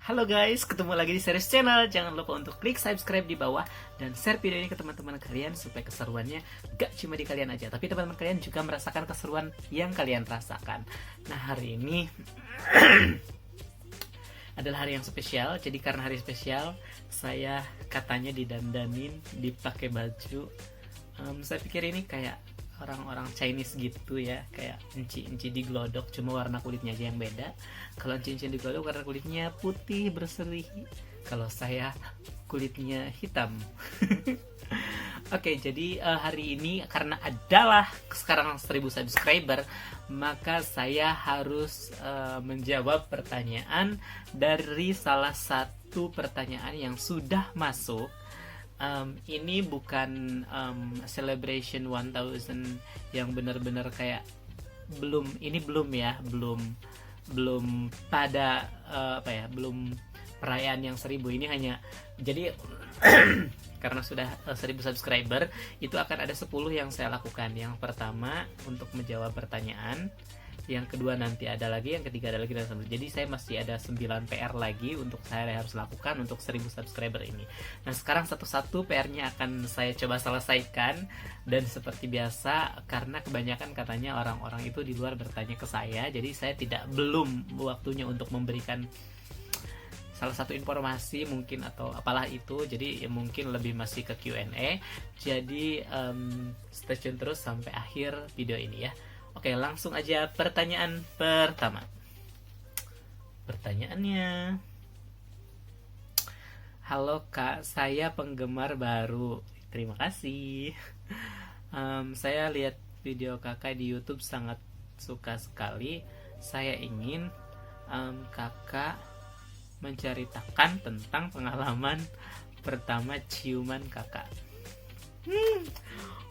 Halo guys, ketemu lagi di Series Channel. Jangan lupa untuk klik subscribe di bawah dan share video ini ke teman-teman kalian supaya keseruannya gak cuma di kalian aja, tapi teman-teman kalian juga merasakan keseruan yang kalian rasakan. Nah, hari ini adalah hari yang spesial. Jadi karena hari spesial, saya katanya didandanin, dipakai baju. Saya pikir ini kayak orang-orang Chinese gitu ya, kayak enci-enci diglodok, cuma warna kulitnya aja yang beda. Kalau enci-enci diglodok warna kulitnya putih berseri, kalau saya kulitnya hitam. Oke, jadi hari ini karena adalah sekarang 1000 subscriber, maka saya harus menjawab pertanyaan dari salah satu pertanyaan yang sudah masuk. Ini bukan celebration 1000 yang benar-benar kayak belum pada belum perayaan yang 1000. Ini hanya jadi karena sudah 1000 subscriber, itu akan ada 10 yang saya lakukan. Yang pertama untuk menjawab pertanyaan, yang kedua nanti ada lagi, yang ketiga ada lagi, dan jadi saya masih ada 9 PR lagi untuk saya harus lakukan untuk 1000 subscriber ini. Nah, sekarang satu-satu PR-nya akan saya coba selesaikan, dan seperti biasa karena kebanyakan katanya orang-orang itu di luar bertanya ke saya, jadi saya belum waktunya untuk memberikan salah satu informasi mungkin atau apalah itu, jadi ya mungkin lebih masih ke Q&A. Jadi stay tune terus sampai akhir video ini ya. Oke, langsung aja pertanyaan pertama. Pertanyaannya, halo Kak, saya penggemar baru. Terima kasih. Saya lihat video Kakak di YouTube, sangat suka sekali. Saya ingin Kakak menceritakan tentang pengalaman pertama ciuman Kakak.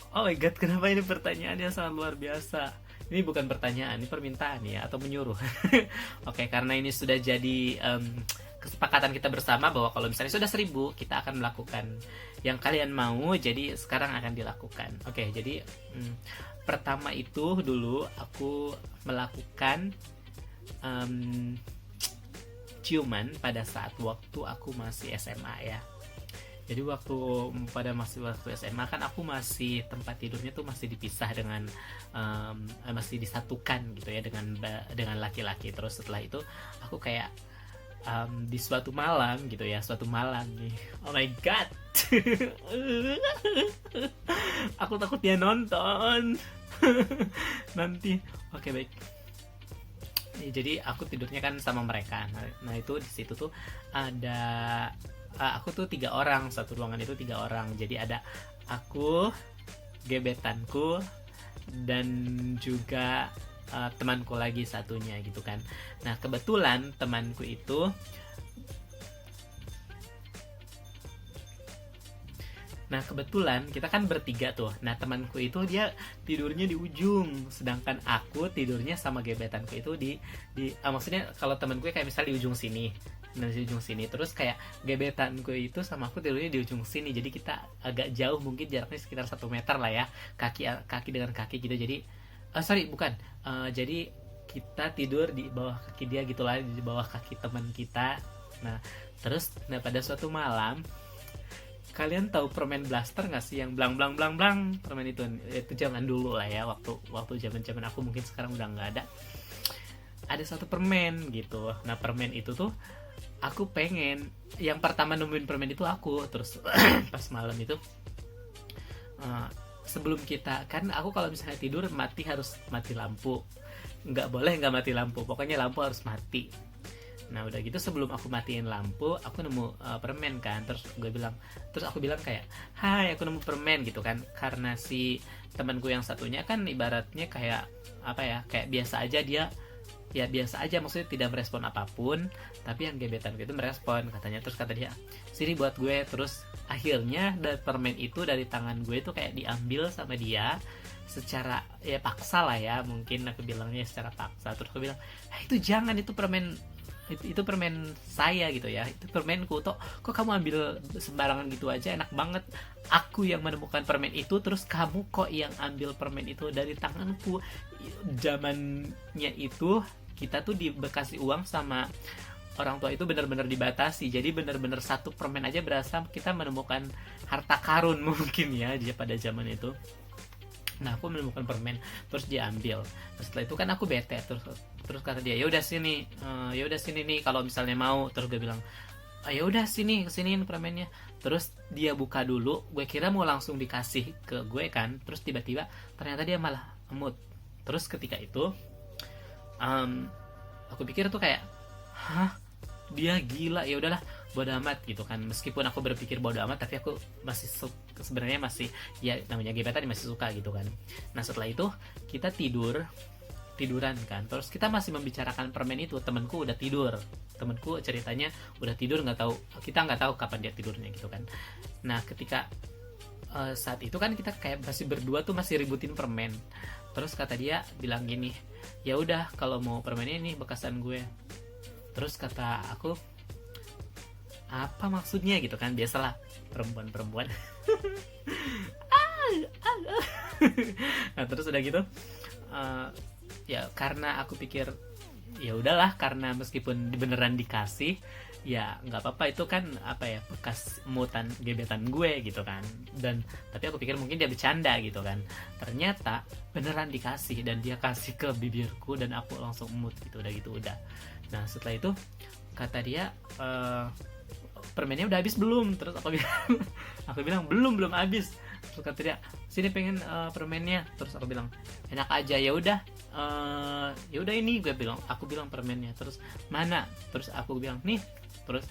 Oh my god, kenapa ini pertanyaannya sangat luar biasa. Ini bukan pertanyaan, ini permintaan ya, atau menyuruh. Oke, karena ini sudah jadi kesepakatan kita bersama bahwa kalau misalnya sudah 1000, kita akan melakukan yang kalian mau, jadi sekarang akan dilakukan. Oke, jadi pertama itu dulu aku melakukan ciuman pada saat waktu aku masih SMA ya. Jadi masih waktu SMA kan aku masih tempat tidurnya tuh masih dipisah dengan masih disatukan gitu ya dengan laki-laki. Terus setelah itu aku kayak di suatu malam gitu ya, suatu malam nih. Oh my god. Aku takut dia nonton. Nanti. Oke, baik. Jadi aku tidurnya kan sama mereka. Nah itu di situ tuh ada aku tuh 3 orang, satu ruangan itu 3 orang. Jadi ada aku, gebetanku, dan juga temanku lagi satunya gitu kan. Nah kebetulan temanku itu kita kan bertiga tuh. Nah temanku itu dia tidurnya di ujung, sedangkan aku tidurnya sama gebetanku itu di maksudnya kalau temanku kayak misalnya di ujung sini, di ujung sini, terus kayak gebetanku itu sama aku tidurnya di ujung sini. Jadi kita agak jauh, mungkin jaraknya sekitar 1 meter lah ya, kaki dengan kaki gitu. Jadi jadi kita tidur di bawah kaki dia gitulah, di bawah kaki teman kita. Nah terus pada suatu malam, kalian tahu permen blaster nggak sih yang blang blang blang blang? Permen itu zaman dulu lah ya, waktu zaman aku, mungkin sekarang udah nggak ada. Ada satu permen gitu. Nah permen itu tuh aku pengen, yang pertama nemuin permen itu aku. Terus pas malam itu sebelum kita kan, aku kalau misalnya tidur harus mati lampu, nggak boleh nggak mati lampu, pokoknya lampu harus mati. Nah udah gitu sebelum aku matiin lampu, aku nemu permen kan. Terus aku bilang kayak, hai, aku nemu permen gitu kan. Karena si temanku yang satunya kan ibaratnya kayak apa ya, kayak biasa aja, dia ya biasa aja, maksudnya tidak merespon apapun. Tapi yang gebetan itu merespon katanya. Terus kata dia, sini buat gue. Terus akhirnya dari permen itu dari tangan gue itu kayak diambil sama dia secara ya paksa lah ya, mungkin aku bilangnya secara paksa. Terus aku bilang, itu jangan, itu permen saya gitu ya, itu permenku. Kok kamu ambil sembarangan gitu aja, enak banget. Aku yang menemukan permen itu, terus kamu kok yang ambil permen itu dari tanganku. Zamannya itu kita tuh dikasih uang sama orang tua itu benar-benar dibatasi, jadi benar-benar satu permen aja berasa kita menemukan harta karun mungkin ya dia pada zaman itu. Nah aku menemukan permen, terus dia ambil. Nah, setelah itu kan aku bete, terus kata dia, ya udah sini, nih kalau misalnya mau. Terus gue bilang, ya udah sini, kesiniin permennya. Terus dia buka dulu, gue kira mau langsung dikasih ke gue kan, terus tiba-tiba ternyata dia malah emut. Terus ketika itu aku pikir tuh kayak, hah, dia gila, ya udahlah bodo amat gitu kan. Meskipun aku berpikir bodo amat, tapi aku masih sebenarnya masih, ya namanya gebetan masih suka gitu kan. Nah setelah itu kita tiduran kan, terus kita masih membicarakan permen itu. Temanku udah tidur, temanku ceritanya udah tidur, kita nggak tahu kapan dia tidurnya gitu kan. Nah ketika saat itu kan kita kayak masih berdua tuh masih ributin permen. Terus kata dia bilang gini, ya udah kalau mau permennya ini bekasan gue. Terus kata aku, apa maksudnya gitu kan, biasalah perempuan. Nah terus udah gitu, ya karena aku pikir ya udahlah, karena meskipun beneran dikasih ya nggak apa-apa, itu kan apa ya, bekas mutan gebetan gue gitu kan. Dan tapi aku pikir mungkin dia bercanda gitu kan, ternyata beneran dikasih dan dia kasih ke bibirku dan aku langsung emut gitu, udah. Nah setelah itu kata dia, permennya udah habis belum? Terus aku bilang belum habis. Terus kata dia, sini pengen permennya. Terus aku bilang enak aja, ya udah ini, aku bilang permennya. Terus mana? Terus aku bilang nih. Terus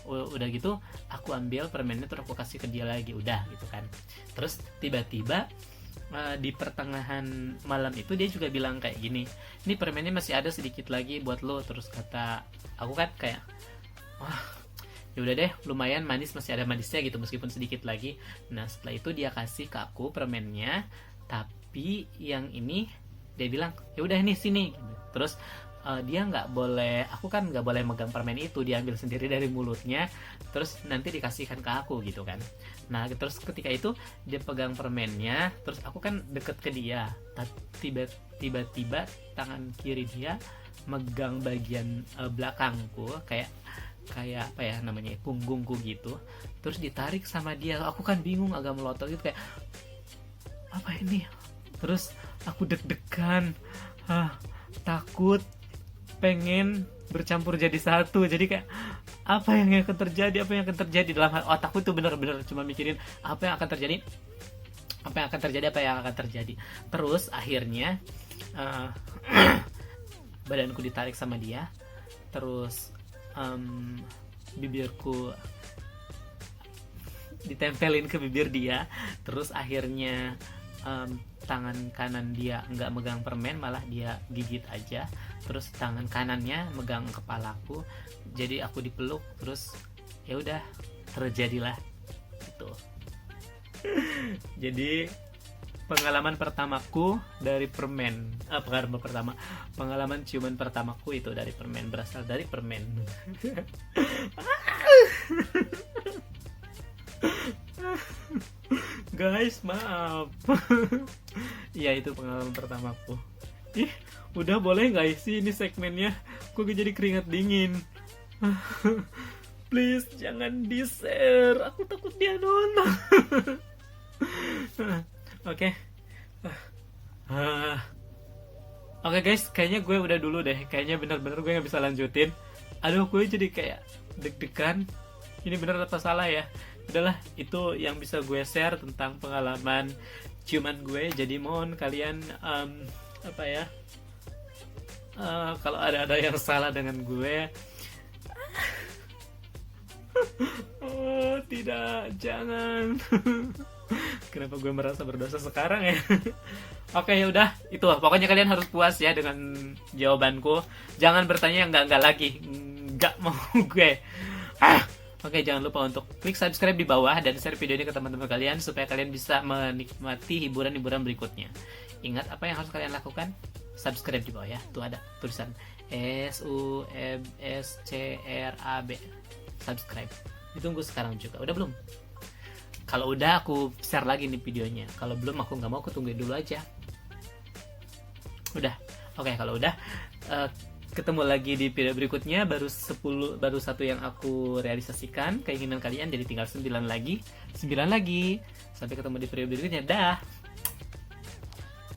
udah gitu aku ambil permennya, terus aku kasih ke dia lagi, udah gitu kan. Terus tiba-tiba di pertengahan malam itu dia juga bilang kayak gini, ini permennya masih ada sedikit lagi buat lo. Terus kata aku kan kayak, wah ya udah deh, lumayan manis, masih ada manisnya gitu meskipun sedikit lagi. Nah setelah itu dia kasih ke aku permennya, tapi yang ini dia bilang ya udah ini sini. Terus dia nggak boleh, aku kan nggak boleh megang permen itu, dia ambil sendiri dari mulutnya, terus nanti dikasihkan ke aku gitu kan. Nah terus ketika itu dia pegang permennya, terus aku kan deket ke dia, tiba-tiba tangan kiri dia megang bagian belakangku, kayak apa ya namanya, punggungku gitu. Terus ditarik sama dia, aku kan bingung, agak melotot gitu, kayak apa ini. Terus aku deg-degan, takut, pengen bercampur jadi satu. Jadi kayak apa yang akan terjadi dalam otakku tuh, bener-bener cuma mikirin apa yang akan terjadi. Terus akhirnya badanku ditarik sama dia, terus bibirku ditempelin ke bibir dia. Terus akhirnya tangan kanan dia nggak megang permen, malah dia gigit aja. Terus tangan kanannya megang kepalaku, jadi aku dipeluk. Terus ya udah, terjadilah itu. Jadi pengalaman pertamaku dari permen, pengalaman ciuman pertamaku itu dari permen, berasal dari permen. Guys, maaf. Ya itu pengalaman pertamaku. Ih, udah boleh nggak sih ini segmennya? Kok jadi keringat dingin. Please jangan di share, aku takut dia nonton. Oke. Oke guys, kayaknya gue udah dulu deh. Kayaknya bener-bener gue gak bisa lanjutin. Aduh, gue jadi kayak deg-degan. Ini bener apa salah ya? Udahlah, itu yang bisa gue share tentang pengalaman ciuman gue. Jadi mohon kalian kalau ada yang salah dengan gue, tidak, jangan. Kenapa gue merasa berdosa sekarang ya? Oke, ya udah, itu pokoknya kalian harus puas ya dengan jawabanku. Jangan bertanya yang enggak lagi. Enggak mau gue. Oke, jangan lupa untuk klik subscribe di bawah dan share video ini ke teman-teman kalian supaya kalian bisa menikmati hiburan-hiburan berikutnya. Ingat apa yang harus kalian lakukan? Subscribe di bawah ya. Tuh ada tulisan SUBSCRAB. Subscribe. Ditunggu sekarang juga. Udah belum? Kalau udah aku share lagi nih videonya. Kalau belum aku nggak mau, aku tungguin dulu aja. Udah. Oke, kalau udah ketemu lagi di video berikutnya. Baru satu yang aku realisasikan keinginan kalian, jadi tinggal 9 lagi. Sampai ketemu di video berikutnya. Dah.